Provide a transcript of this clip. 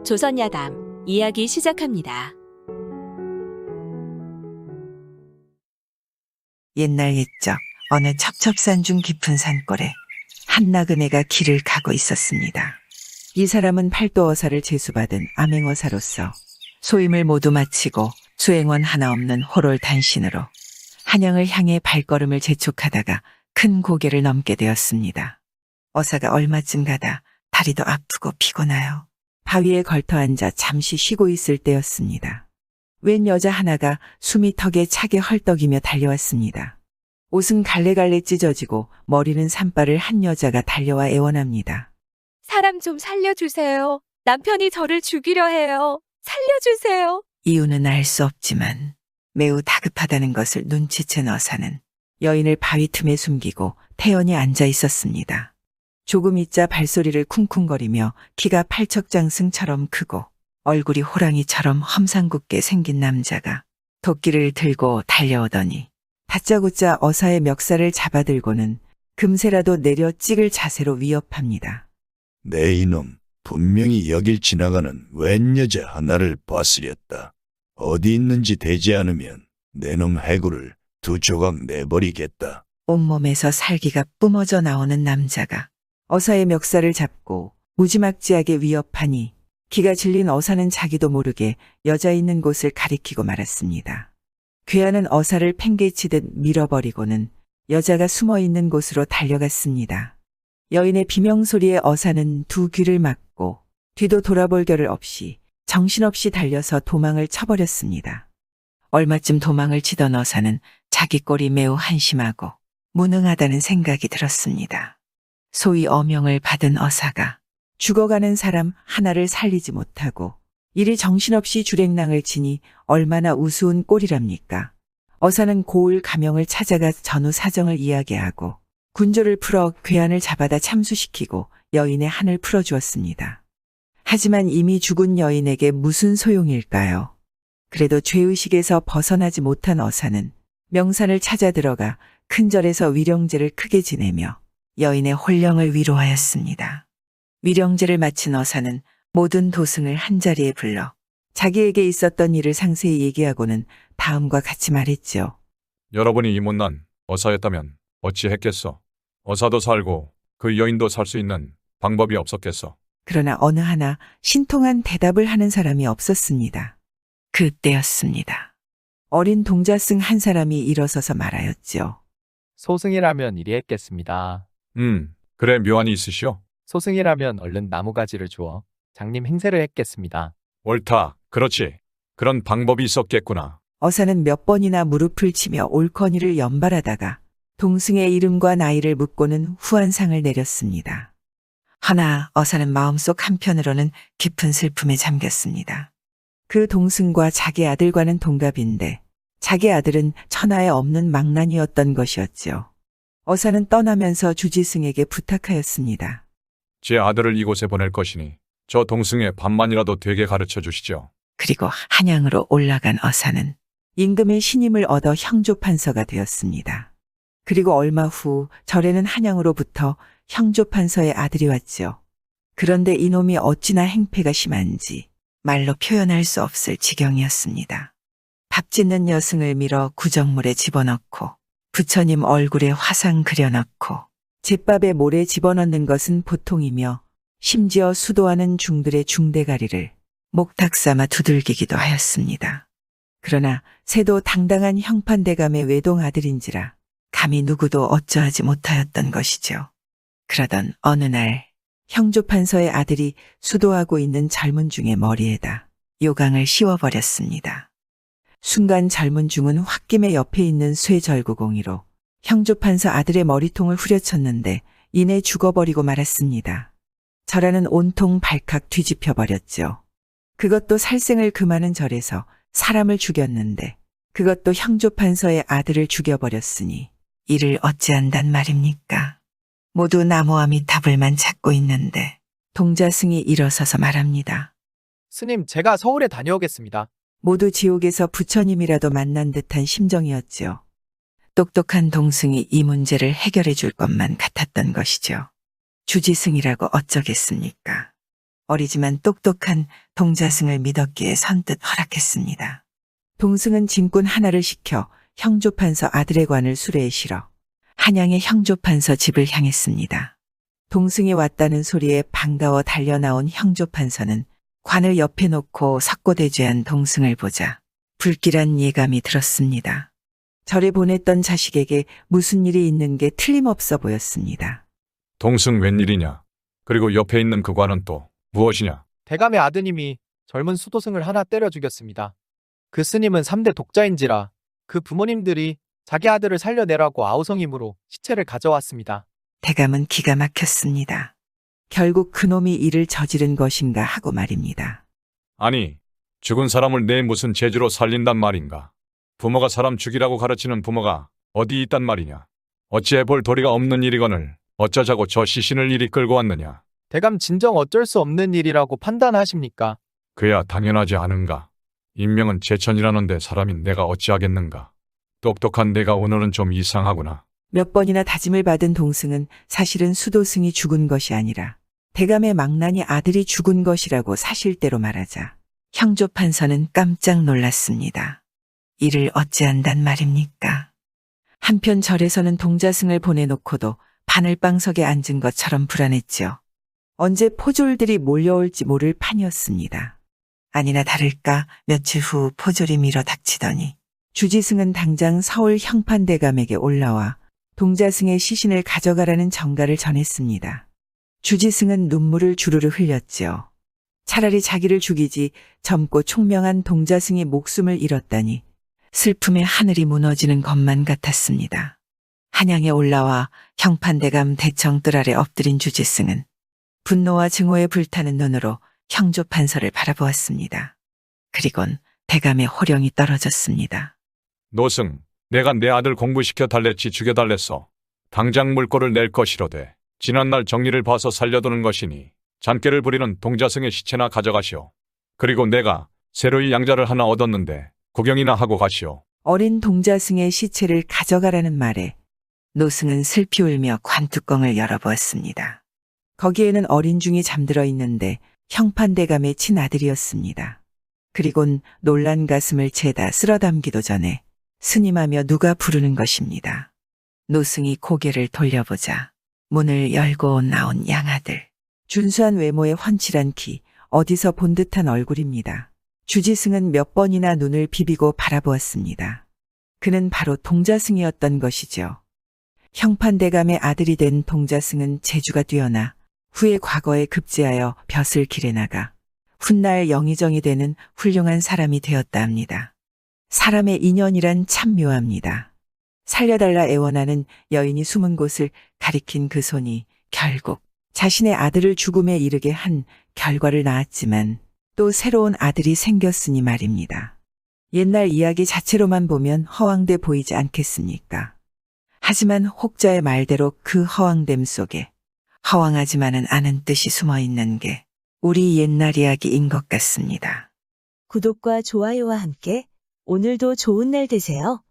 조선야담 이야기 시작합니다. 옛날 옛적 어느 첩첩산 중 깊은 산골에 한 나그네가 길을 가고 있었습니다. 이 사람은 팔도어사를 제수받은 암행어사로서 소임을 모두 마치고 수행원 하나 없는 호롤 단신으로 한양을 향해 발걸음을 재촉하다가 큰 고개를 넘게 되었습니다. 어사가 얼마쯤 가다 다리도 아프고 피곤하여 바위에 걸터 앉아 잠시 쉬고 있을 때였습니다. 웬 여자 하나가 숨이 턱에 차게 헐떡이며 달려왔습니다. 옷은 갈래갈래 찢어지고 머리는 산발을 한 여자가 달려와 애원합니다. 사람 좀 살려주세요. 남편이 저를 죽이려 해요. 살려주세요. 이유는 알 수 없지만 매우 다급하다는 것을 눈치챈 어사는 여인을 바위 틈에 숨기고 태연히 앉아 있었습니다. 조금 있자 발소리를 쿵쿵거리며 키가 팔척장승처럼 크고 얼굴이 호랑이처럼 험상궂게 생긴 남자가 도끼를 들고 달려오더니 다짜고짜 어사의 멱살을 잡아들고는 금세라도 내려 찍을 자세로 위협합니다. 내 이놈, 분명히 여길 지나가는 웬 여자 하나를 봤으렸다. 어디 있는지 대지 않으면 내 놈 해구를 두 조각 내버리겠다. 온몸에서 살기가 뿜어져 나오는 남자가 어사의 멱살을 잡고 무지막지하게 위협하니 기가 질린 어사는 자기도 모르게 여자 있는 곳을 가리키고 말았습니다. 괴하는 어사를 팽개치듯 밀어버리고는 여자가 숨어 있는 곳으로 달려갔습니다. 여인의 비명소리에 어사는 두 귀를 막고 뒤도 돌아볼 겨를 없이 정신없이 달려서 도망을 쳐버렸습니다. 얼마쯤 도망을 치던 어사는 자기 꼴이 매우 한심하고 무능하다는 생각이 들었습니다. 소위 어명을 받은 어사가 죽어가는 사람 하나를 살리지 못하고 이리 정신없이 주랭랑을 치니 얼마나 우스운 꼴이랍니까. 어사는 고을 가명을 찾아가 전후 사정을 이야기하고 군조를 풀어 괴한을 잡아다 참수시키고 여인의 한을 풀어주었습니다. 하지만 이미 죽은 여인에게 무슨 소용일까요? 그래도 죄의식에서 벗어나지 못한 어사는 명산을 찾아 들어가 큰 절에서 위령제를 크게 지내며 여인의 혼령을 위로하였습니다. 위령제를 마친 어사는 모든 도승을 한자리에 불러 자기에게 있었던 일을 상세히 얘기하고는 다음과 같이 말했죠. 여러분이 이 못난 어사였다면 어찌했겠소? 어사도 살고 그 여인도 살 수 있는 방법이 없었겠소? 그러나 어느 하나 신통한 대답을 하는 사람이 없었습니다. 그때였습니다. 어린 동자승 한 사람이 일어서서 말하였죠. 소승이라면 이리 했겠습니다. 그래 묘안이 있으시오? 소승이라면 얼른 나무가지를 주어 장님 행세를 했겠습니다. 옳다. 그렇지. 그런 방법이 있었겠구나. 어사는 몇 번이나 무릎을 치며 옳거니를 연발하다가 동승의 이름과 나이를 묻고는 후한상을 내렸습니다. 허나 어사는 마음속 한편으로는 깊은 슬픔에 잠겼습니다. 그 동승과 자기 아들과는 동갑인데 자기 아들은 천하에 없는 망난이었던 것이었죠. 어사는 떠나면서 주지승에게 부탁하였습니다. 제 아들을 이곳에 보낼 것이니 저 동승의 반만이라도 되게 가르쳐 주시죠. 그리고 한양으로 올라간 어사는 임금의 신임을 얻어 형조판서가 되었습니다. 그리고 얼마 후 절에는 한양으로부터 형조판서의 아들이 왔죠. 그런데 이놈이 어찌나 행패가 심한지 말로 표현할 수 없을 지경이었습니다. 밥 짓는 여승을 밀어 구정물에 집어넣고 부처님 얼굴에 화상 그려넣고 제밥에 모래 집어넣는 것은 보통이며 심지어 수도하는 중들의 중대가리를 목탁 삼아 두들기기도 하였습니다. 그러나 새도 당당한 형판대감의 외동 아들인지라 감히 누구도 어쩌하지 못하였던 것이죠. 그러던 어느 날 형조판서의 아들이 수도하고 있는 젊은 중의 머리에다 요강을 씌워버렸습니다. 순간 젊은 중은 홧김에 옆에 있는 쇠절구공이로 형조판서 아들의 머리통을 후려쳤는데 이내 죽어버리고 말았습니다. 절하는 온통 발칵 뒤집혀버렸죠. 그것도 살생을 금하는 절에서 사람을 죽였는데 그것도 형조판서의 아들을 죽여버렸으니 이를 어찌한단 말입니까? 모두 나무아미타불만 찾고 있는데 동자승이 일어서서 말합니다. 스님, 제가 서울에 다녀오겠습니다. 모두 지옥에서 부처님이라도 만난 듯한 심정이었죠. 똑똑한 동승이 이 문제를 해결해 줄 것만 같았던 것이죠. 주지승이라고 어쩌겠습니까? 어리지만 똑똑한 동자승을 믿었기에 선뜻 허락했습니다. 동승은 짐꾼 하나를 시켜 형조판서 아들의 관을 수레에 실어 한양의 형조판서 집을 향했습니다. 동승이 왔다는 소리에 반가워 달려나온 형조판서는 관을 옆에 놓고 석고대죄한 동승을 보자 불길한 예감이 들었습니다. 절에 보냈던 자식에게 무슨 일이 있는 게 틀림없어 보였습니다. 동승 웬일이냐? 그리고 옆에 있는 그 관은 또 무엇이냐? 대감의 아드님이 젊은 수도승을 하나 때려 죽였습니다. 그 스님은 3대 독자인지라 그 부모님들이 자기 아들을 살려내라고 아우성임으로 시체를 가져왔습니다. 대감은 기가 막혔습니다. 결국 그놈이 일을 저지른 것인가 하고 말입니다. 아니, 죽은 사람을 내 무슨 재주로 살린단 말인가? 부모가 사람 죽이라고 가르치는 부모가 어디 있단 말이냐? 어찌해 볼 도리가 없는 일이거늘 어쩌자고 저 시신을 이리 끌고 왔느냐? 대감 진정 어쩔 수 없는 일이라고 판단하십니까? 그야 당연하지 않은가? 인명은 제천이라는데 사람인 내가 어찌하겠는가? 똑똑한 내가 오늘은 좀 이상하구나. 몇 번이나 다짐을 받은 동승은 사실은 수도승이 죽은 것이 아니라 대감의 망나니 아들이 죽은 것이라고 사실대로 말하자 형조판서는 깜짝 놀랐습니다. 이를 어찌한단 말입니까? 한편 절에서는 동자승을 보내놓고도 바늘방석에 앉은 것처럼 불안했지요. 언제 포졸들이 몰려올지 모를 판이었습니다. 아니나 다를까 며칠 후 포졸이 밀어 닥치더니 주지승은 당장 서울 형판대감에게 올라와 동자승의 시신을 가져가라는 전가를 전했습니다. 주지승은 눈물을 주르르 흘렸지요. 차라리 자기를 죽이지 젊고 총명한 동자승이 목숨을 잃었다니 슬픔에 하늘이 무너지는 것만 같았습니다. 한양에 올라와 형판대감 대청 뜰 아래 엎드린 주지승은 분노와 증오에 불타는 눈으로 형조판서를 바라보았습니다. 그리곤 대감의 호령이 떨어졌습니다. 노승, 내가 내 아들 공부시켜 달랬지 죽여달랬어. 당장 물꼬를 낼 것이로되 지난날 정리를 봐서 살려두는 것이니 잔꾀를 부리는 동자승의 시체나 가져가시오. 그리고 내가 새로이 양자를 하나 얻었는데 구경이나 하고 가시오. 어린 동자승의 시체를 가져가라는 말에 노승은 슬피 울며 관뚜껑을 열어보았습니다. 거기에는 어린 중이 잠들어 있는데 형판대감의 친아들이었습니다. 그리곤 놀란 가슴을 죄다 쓸어담기도 전에 스님하며 누가 부르는 것입니다. 노승이 고개를 돌려보자 문을 열고 나온 양아들. 준수한 외모에 훤칠한 키, 어디서 본 듯한 얼굴입니다. 주지승은 몇 번이나 눈을 비비고 바라보았습니다. 그는 바로 동자승이었던 것이죠. 형판대감의 아들이 된 동자승은 재주가 뛰어나 후에 과거에 급제하여 벼슬 길에 나가 훗날 영의정이 되는 훌륭한 사람이 되었다 합니다. 사람의 인연이란 참 묘합니다. 살려달라 애원하는 여인이 숨은 곳을 가리킨 그 손이 결국 자신의 아들을 죽음에 이르게 한 결과를 낳았지만 또 새로운 아들이 생겼으니 말입니다. 옛날 이야기 자체로만 보면 허황돼 보이지 않겠습니까? 하지만 혹자의 말대로 그 허황됨 속에 허황하지만은 않은 뜻이 숨어 있는 게 우리 옛날 이야기인 것 같습니다. 구독과 좋아요와 함께 오늘도 좋은 날 되세요.